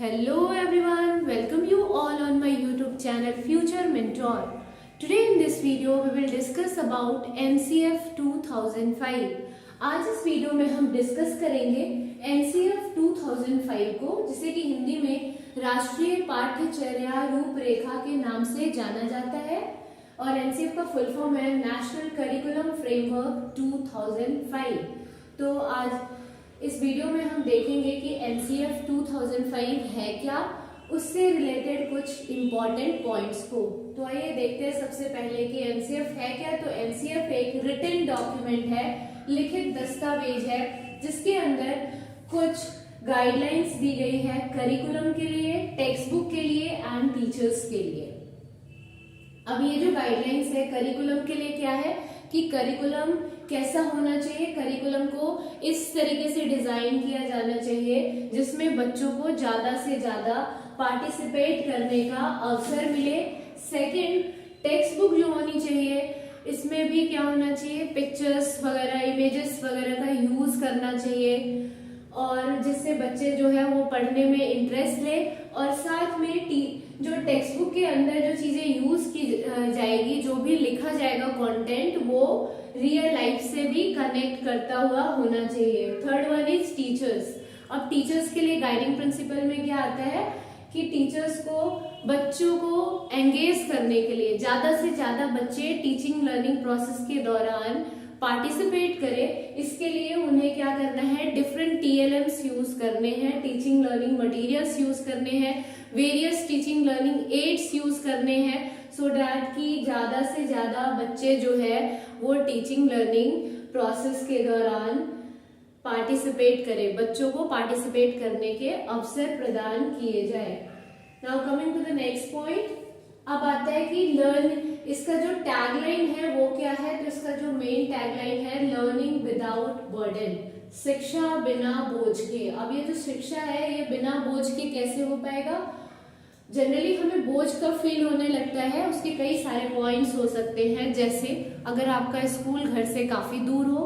Hello everyone, welcome you all on my YouTube channel Future Mentor. Today in this video we will discuss about NCF 2005. आज इस video में हम discuss करेंगे NCF 2005 को, जिसे कि हिंदी में राष्ट्रीय पाठ्यचर्या रूपरेखा के नाम से जाना जाता है और NCF का फुल फॉर्म है नेशनल करिकुलम फ्रेमवर्क 2005। तो आज इस वीडियो में हम देखेंगे कि NCF 2005 है क्या, उससे रिलेटेड कुछ इम्पोर्टेंट पॉइंट्स को। तो आइए देखते हैं सबसे पहले कि NCF है क्या। तो NCF एक रिटन डॉक्यूमेंट है, लिखित दस्तावेज है, जिसके अंदर कुछ गाइडलाइंस दी गई है करिकुलम के लिए, टेक्स्ट बुक के लिए एंड टीचर्स के लिए। अब ये जो गाइडलाइंस है करिकुलम के लिए क्या है कि करिकुलम कैसा होना चाहिए, करिकुलम को इस तरीके से डिजाइन किया जाना चाहिए जिसमें बच्चों को ज्यादा से ज्यादा पार्टिसिपेट करने का अवसर मिले। सेकंड, टेक्स्ट बुक जो होनी चाहिए इसमें भी क्या होना चाहिए, पिक्चर्स वगैरह, इमेजेस वगैरह का यूज करना चाहिए और जिससे बच्चे जो है वो पढ़ने में इंटरेस्ट ले। और साथ में जो टेक्स्ट बुक के अंदर जो चीजें यूज की जाएगी, जो भी लिखा जाएगा कंटेंट, वो रियल लाइफ से भी कनेक्ट करता हुआ होना चाहिए। Third one is teachers. अब टीचर्स के लिए गाइडिंग प्रिंसिपल में क्या आता है कि टीचर्स को बच्चों को एंगेज करने के लिए ज्यादा से ज्यादा बच्चे टीचिंग लर्निंग प्रोसेस के दौरान पार्टिसिपेट करें। इसके लिए उन्हें क्या करना है, डिफरेंट TLMs यूज करने हैं, टीचिंग लर्निंग मटेरियल्स यूज करने हैं, various teaching learning aids use करने हैं, सो डैट कि ज्यादा से ज्यादा बच्चे जो है वो टीचिंग लर्निंग प्रोसेस के दौरान पार्टिसिपेट करें, बच्चों को पार्टिसिपेट करने के अवसर प्रदान किए जाए। Now coming to the next point, अब आता है कि लर्न, इसका जो टैगलाइन है वो क्या है। तो इसका जो मेन टैगलाइन है लर्निंग विदाउट बर्डन, शिक्षा बिना बोझ के। अब ये जो शिक्षा है ये बिना बोझ के कैसे हो पाएगा। जनरली हमें बोझ कब फील होने लगता है, उसके कई सारे पॉइंट्स हो सकते हैं, जैसे अगर आपका स्कूल घर से काफी दूर हो।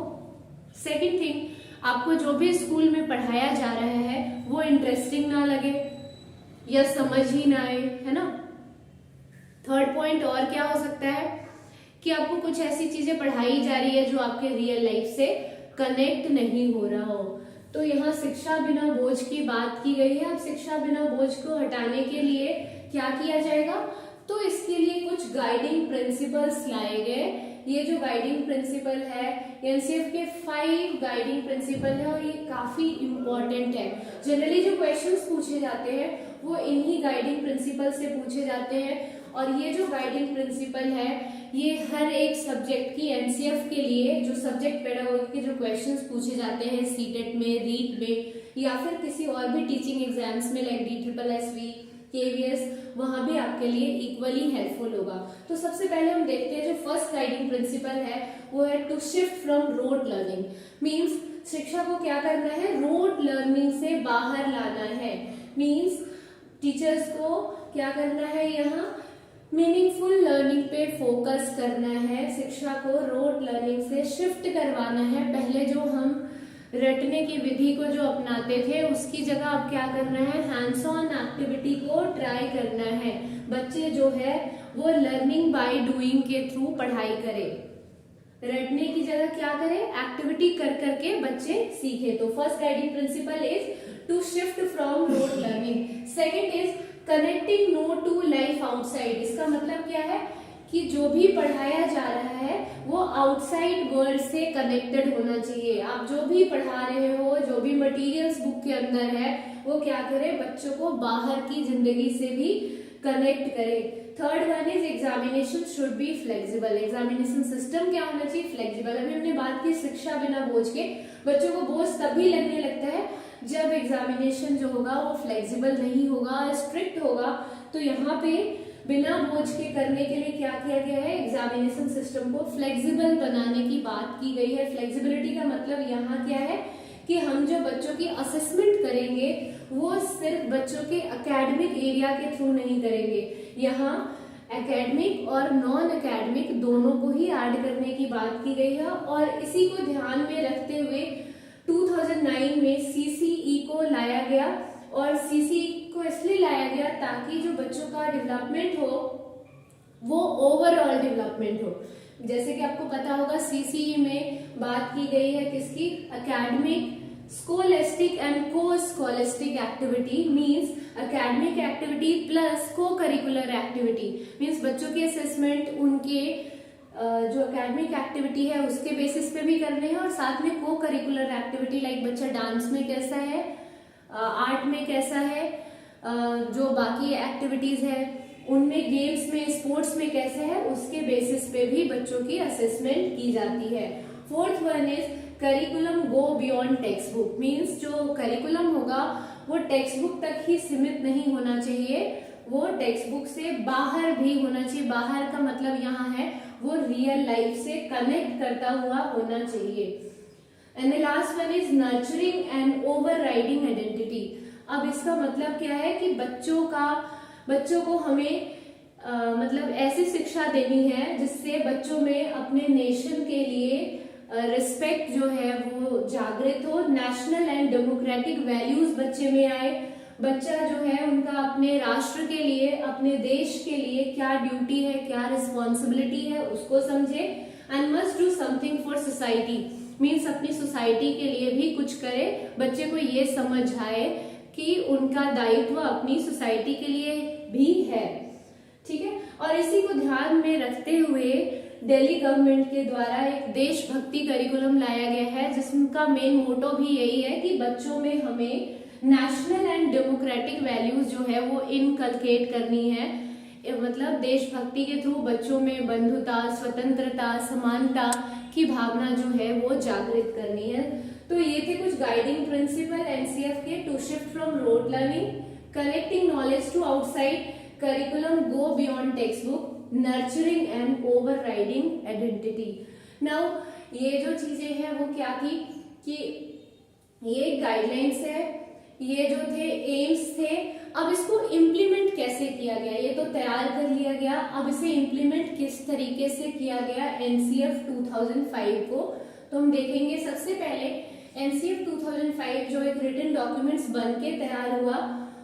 सेकंड थिंग, आपको जो भी स्कूल में पढ़ाया जा रहा है वो इंटरेस्टिंग ना लगे या समझ ही ना आए, है ना। थर्ड पॉइंट और क्या हो सकता है कि आपको कुछ ऐसी चीजें पढ़ाई जा रही है जो आपके रियल लाइफ से कनेक्ट नहीं हो रहा हो। तो यहाँ शिक्षा बिना बोझ की बात की गई है। अब शिक्षा बिना बोझ को हटाने के लिए क्या किया जाएगा, तो इसके लिए कुछ गाइडिंग प्रिंसिपल्स लाए गए। ये जो गाइडिंग प्रिंसिपल है NCF के 5 गाइडिंग प्रिंसिपल है और ये काफी इंपॉर्टेंट है। जनरली जो क्वेश्चंस पूछे जाते हैं वो इन्हीं गाइडिंग प्रिंसिपल से पूछे जाते हैं और ये जो गाइडिंग प्रिंसिपल है ये हर एक सब्जेक्ट की NCF के लिए जो सब्जेक्ट पेडागोजी के जो क्वेश्चंस पूछे जाते हैं सीटेट में, रीट में या फिर किसी और भी टीचिंग एग्जाम्स में लाइक DSSSB, KVS, वहां भी आपके लिए इक्वली हेल्पफुल होगा। तो सबसे पहले हम देखते हैं जो फर्स्ट गाइडिंग प्रिंसिपल है वो है to shift from rote learning. Means शिक्षा को क्या करना है, रोट लर्निंग से बाहर लाना है। मीन्स टीचर्स को क्या करना है, यहाँ मीनिंगफुल लर्निंग पे फोकस करना है, शिक्षा को रोट लर्निंग से शिफ्ट करवाना है। पहले जो हम रटने की विधि को जो अपनाते थे उसकी जगह अब क्या करना है, हैंड्स ऑन एक्टिविटी को ट्राई करना है। बच्चे जो है वो लर्निंग बाय डूइंग के थ्रू पढ़ाई करें, रटने की जगह क्या करें, एक्टिविटी कर करके बच्चे सीखे। तो first guiding principle is to shift from rote learning. Second is connecting note to life outside. इसका मतलब क्या है कि जो भी पढ़ाया जा रहा है वो आउटसाइड वर्ल्ड से कनेक्टेड होना चाहिए। आप जो भी पढ़ा रहे हो, जो भी मटेरियल्स बुक के अंदर है, वो क्या करे, बच्चों को बाहर की जिंदगी से भी कनेक्ट करे। Third one is examination should be flexible. Examination system क्या होना चाहिए, फ्लेक्सिबल। अभी हमने बात की शिक्षा बिना बोझ के। बच्चों को बोझ तभी लगने लगता है जब एग्जामिनेशन जो होगा वो फ्लेक्सिबल नहीं होगा, स्ट्रिक्ट होगा। तो यहाँ पे बिना बोझ के करने के लिए क्या किया गया है, एग्जामिनेशन सिस्टम को फ्लेक्सिबल बनाने की बात की गई है। फ्लेक्सिबिलिटी का मतलब यहाँ क्या है कि हम जो बच्चों की असेसमेंट करेंगे वो सिर्फ बच्चों के एकेडमिक एरिया के थ्रू नहीं करेंगे। यहाँ एकेडमिक और नॉन एकेडमिक दोनों को ही ऐड करने की बात की गई है और इसी को ध्यान में रखते हुए 2009 में CCE को लाया गया और CCE को ताकि जो बच्चों का डेवलपमेंट हो वो ओवरऑल डेवलपमेंट हो। जैसे कि आपको पता होगा सीसीई में बात की गई है किसकी, एकेडमिक, स्कोलेस्टिक एंड को scholastic activity, means academic activity plus को करिकुलर एक्टिविटी, मींस बच्चों के असेसमेंट उनके जो एकेडमिक एक्टिविटी है उसके बेसिस पे भी करने हैं और साथ में को करिकुलर एक्टिविटी लाइक बच्चा डांस में कैसा है, आर्ट में कैसा है, जो बाकी एक्टिविटीज है उनमें, गेम्स में, स्पोर्ट्स में कैसे है, उसके बेसिस पे भी बच्चों की असेसमेंट की जाती है। Fourth one is curriculum go beyond text book, means जो करिकुलम होगा वो टेक्स्ट बुक तक ही सीमित नहीं होना चाहिए, वो टेक्स्ट बुक से बाहर भी होना चाहिए। बाहर का मतलब यहाँ है वो रियल लाइफ से कनेक्ट करता हुआ होना चाहिए। And the last one is nurturing and overriding identity. अब इसका मतलब क्या है कि बच्चों को हमें मतलब ऐसी शिक्षा देनी है जिससे बच्चों में अपने नेशन के लिए रिस्पेक्ट जो है वो जागृत हो, नेशनल एंड डेमोक्रेटिक वैल्यूज बच्चे में आए, बच्चा जो है उनका अपने राष्ट्र के लिए, अपने देश के लिए क्या ड्यूटी है, क्या रिस्पॉन्सिबिलिटी है उसको समझे, and must do something for society, means अपनी सोसाइटी के लिए भी कुछ करे, बच्चे को ये समझ आए कि उनका दायित्व अपनी सोसाइटी के लिए भी है। ठीक है, और इसी को ध्यान में रखते हुए दिल्ली गवर्नमेंट के द्वारा एक देशभक्ति करिकुलम लाया गया है जिसका मेन मोटो भी यही है कि बच्चों में हमें नेशनल एंड डेमोक्रेटिक वैल्यूज जो है वो इनकलकेट करनी है, मतलब देशभक्ति के थ्रू बच्चों में बंधुता, स्वतंत्रता, समानता की भावना जो है वो जागृत करनी है। तो ये थे कुछ गाइडिंग प्रिंसिपल एनसीएफ के to shift from rote learning, collecting knowledge to outside curriculum, go beyond text book, nurturing and overriding identity. Now ये जो चीजें हैं वो क्या थी कि ये गाइडलाइंस है, ये जो थे एम्स थे, अब इसको इम्प्लीमेंट कैसे किया गया, ये तो तैयार कर लिया गया, अब इसे इम्प्लीमेंट किस तरीके से किया गया एनसीएफ 2005 को, तो हम देखेंगे। सबसे पहले एनसीएफ 2005 जो एक रिटन डॉक्यूमेंट्स बन के तैयार हुआ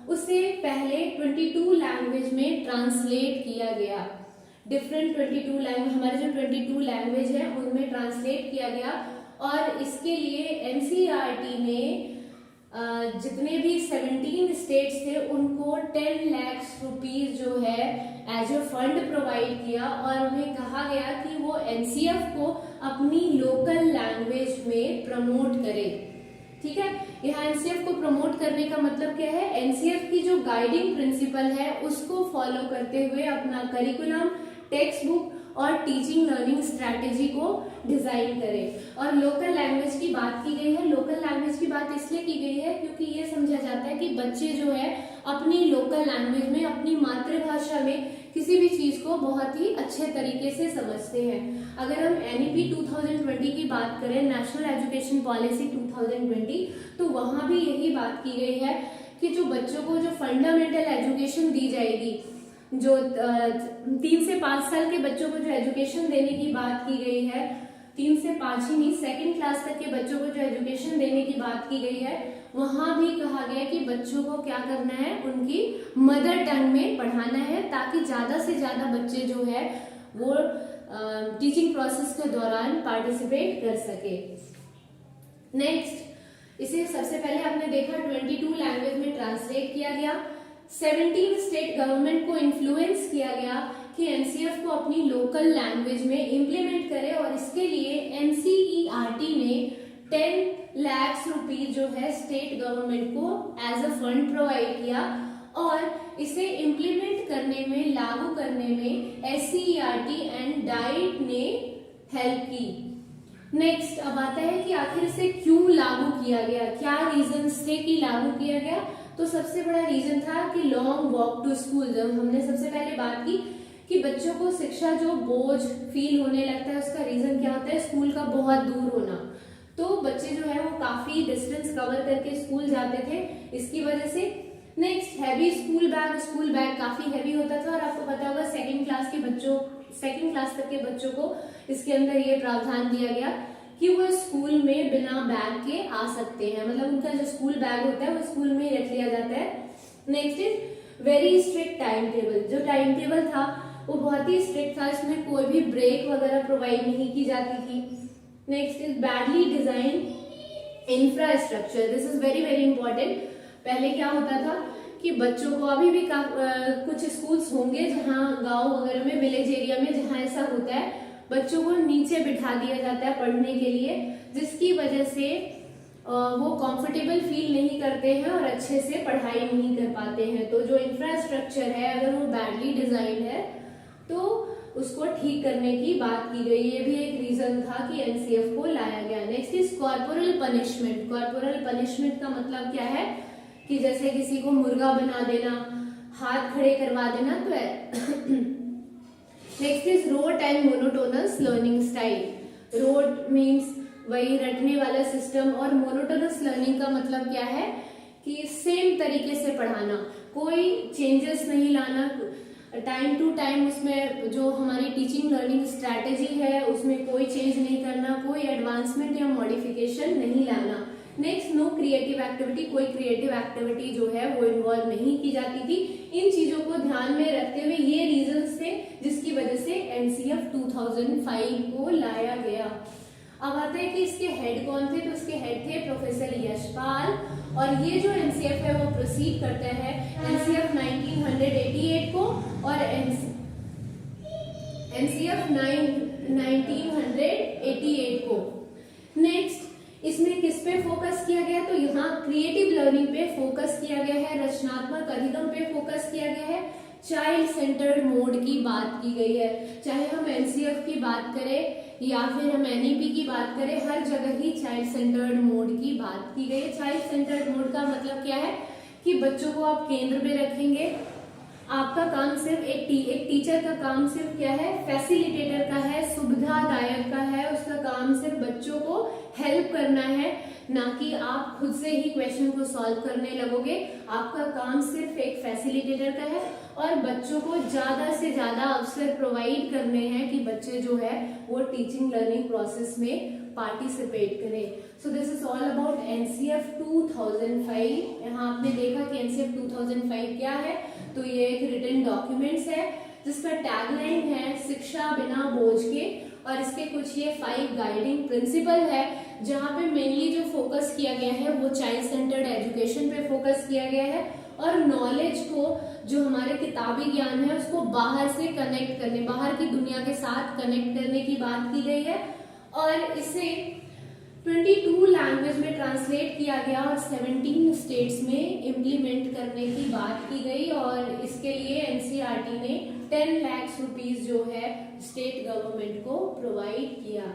उसे पहले 22 लैंग्वेज में ट्रांसलेट किया गया। डिफरेंट 22 लैंग्वेज, हमारे जो 22 लैंग्वेज है उनमें ट्रांसलेट किया गया और इसके लिए एनसीईआरटी ने जितने भी 17 स्टेट्स थे उनको 10 लाख रुपीज जो है एज ए फंड प्रोवाइड किया और उन्हें कहा गया कि वो एनसीएफ को अपनी लोकल लैंग्वेज में प्रमोट करे। ठीक है, यहाँ एनसीएफ को प्रमोट करने का मतलब क्या है, एनसीएफ की जो गाइडिंग प्रिंसिपल है उसको फॉलो करते हुए अपना करिकुलम, टेक्स्ट बुक और टीचिंग लर्निंग स्ट्रैटेजी को डिजाइन करें। और लोकल लैंग्वेज की बात की गई है, लोकल लैंग्वेज की बात इसलिए की गई है क्योंकि ये समझा जाता है कि बच्चे जो है अपनी लोकल लैंग्वेज में, अपनी मातृभाषा में किसी भी चीज को बहुत ही अच्छे तरीके से समझते हैं। अगर हम एनईपी 2020 की बात करें, नेशनल एजुकेशन पॉलिसी 2020, तो वहां भी यही बात की गई है कि जो बच्चों को जो फंडामेंटल एजुकेशन दी जाएगी, जो 3 से 5 साल के बच्चों को जो एजुकेशन देने की बात की गई है, 3 से 5 ही नहीं, 2nd क्लास तक के बच्चों को जो एजुकेशन देने की बात की गई है, वहां भी कहा गया कि बच्चों को क्या करना है, उनकी मदर टंग में पढ़ाना है ताकि ज्यादा से ज्यादा बच्चे जो है वो टीचिंग प्रोसेस के दौरान पार्टिसिपेट कर सके। नेक्स्ट, इसे सबसे पहले आपने देखा 22 लैंग्वेज में ट्रांसलेट किया गया, 17 स्टेट गवर्नमेंट को इन्फ्लुएंस किया गया कि एनसीएफ को अपनी लोकल लैंग्वेज में इंप्लीमेंट करे और इसके लिए एनसीईआरटी ने 10 लाख रुपीज जो है स्टेट गवर्नमेंट को एज अ फंड प्रोवाइड किया और इसे इंप्लीमेंट करने में, लागू करने में एससीईआरटी एंड डाइट ने हेल्प की। नेक्स्ट, अब आता है कि आखिर इसे क्यों लागू किया गया, क्या रीजंस थे कि लागू किया गया। तो सबसे बड़ा रीजन था कि लॉन्ग वॉक टू स्कूल। जब हमने सबसे पहले बात की कि बच्चों को शिक्षा जो बोझ फील होने लगता है उसका रीजन क्या होता है, स्कूल का बहुत दूर होना। तो बच्चे जो है वो काफी डिस्टेंस कवर करके स्कूल जाते थे इसकी वजह से। नेक्स्ट, हैवी स्कूल बैग काफी हैवी होता था और आपको पता होगा 2nd क्लास तक के बच्चों को इसके अंदर ये प्रावधान दिया गया कि वो स्कूल में बिना बैग के आ सकते हैं, मतलब उनका जो स्कूल बैग होता है वो स्कूल में ही रख लिया जाता है। Next is very strict time table. जो टाइम टेबल था वो बहुत ही स्ट्रिक्ट था, इसमें कोई भी ब्रेक वगैरह प्रोवाइड नहीं की जाती थी। Next is badly design infrastructure, this is very very important. पहले क्या होता था कि बच्चों को, अभी भी कुछ स्कूल्स होंगे जहाँ गांव वगैरह में, विलेज एरिया में जहाँ ऐसा होता है, बच्चों को नीचे बिठा दिया जाता है पढ़ने के लिए, जिसकी वजह से वो कंफर्टेबल फील नहीं करते हैं और अच्छे से पढ़ाई नहीं कर पाते हैं। तो जो इंफ्रास्ट्रक्चर है अगर वो बैडली डिजाइन है तो उसको ठीक करने की बात की गई। ये भी एक रीजन था कि एनसीएफ को लाया गया। Next is corporal punishment. Corporal punishment का मतलब क्या है कि जैसे किसी को मुर्गा बना देना, हाथ खड़े करवा देना, तो next is rote and monotonous learning style. Rote means वही रटने वाला सिस्टम, और मोनोटोनस लर्निंग का मतलब क्या है कि सेम तरीके से पढ़ाना, कोई चेंजेस नहीं लाना, टाइम टू टाइम उसमें जो हमारी टीचिंग लर्निंग स्ट्रैटेजी है उसमें कोई चेंज नहीं करना, कोई एडवांसमेंट या मॉडिफिकेशन नहीं लाना। नेक्स्ट, नो क्रिएटिव एक्टिविटी, कोई क्रिएटिव एक्टिविटी जो है वो इन्वॉल्व नहीं की जाती थी। इन चीजों को ध्यान में रखते हुए ये रीजंस थे जिसकी वजह से एनसीएफ 2005 को लाया गया। अब आता है कि इसके हेड कौन थे, तो इसके हेड थे प्रोफेसर यशपाल, और ये जो एनसीएफ है वो प्रोसीड करता है एनसीएफ 1988 को और एनसीएफ 1988 को। नेक्स्ट, इसमें किस पे फोकस किया गया, तो यहाँ क्रिएटिव लर्निंग पे फोकस किया गया है, रचनात्मक अधिगम पे फोकस किया गया है, चाइल्ड सेंटर्ड मोड की बात की गई है। चाहे हम एनसीएफ की बात करें या फिर हम एनईपी की बात करें, हर जगह ही चाइल्ड सेंटर्ड मोड की बात की गई है। चाइल्ड सेंटर्ड मोड का मतलब क्या है कि बच्चों को आप केंद्र में रखेंगे। आपका काम सिर्फ एक टीचर का काम सिर्फ क्या है, फैसिलिटेटर का है, सुविधादायक का है, उसका काम सिर्फ बच्चों को हेल्प करना है, ना कि आप खुद से ही क्वेश्चन को सॉल्व करने लगोगे। आपका काम सिर्फ एक फैसिलिटेटर का है और बच्चों को ज्यादा से ज्यादा अवसर प्रोवाइड करने हैं कि बच्चे जो है वो टीचिंग लर्निंग प्रोसेस में पार्टिसिपेट करें। So this is all about NCF 2005। यहाँ आपने देखा कि एनसीएफ 2005 क्या है, तो ये एक रिटन डॉक्यूमेंट्स है जिसका टैगलाइन है शिक्षा बिना बोझ के, और इसके कुछ ये 5 गाइडिंग प्रिंसिपल है जहाँ पे मेनली जो फोकस किया गया है वो चाइल्ड सेंटर्ड एजुकेशन पे फोकस किया गया है, और नॉलेज को, जो हमारे किताबी ज्ञान है उसको बाहर से कनेक्ट करने, बाहर की दुनिया के साथ कनेक्ट करने की बात की गई है, और इसे 22 लैंग्वेज में ट्रांसलेट किया गया और 17 स्टेट्स में इम्प्लीमेंट करने की बात की गई, और इसके लिए एनसीईआरटी ने 10 लाख रुपीज जो है स्टेट गवर्नमेंट को प्रोवाइड किया।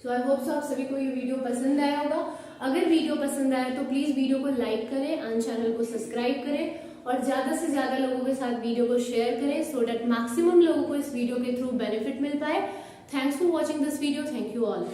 सो आई होप सो आप सभी को ये वीडियो पसंद आया होगा। अगर वीडियो पसंद आया तो प्लीज वीडियो को लाइक करें, आन चैनल को सब्सक्राइब करें और ज्यादा से ज्यादा लोगों के साथ वीडियो को शेयर करें सो दैट मैक्सिमम लोगों को इस वीडियो के थ्रू बेनिफिट मिल पाए। Thanks for watching this video. Thank you all.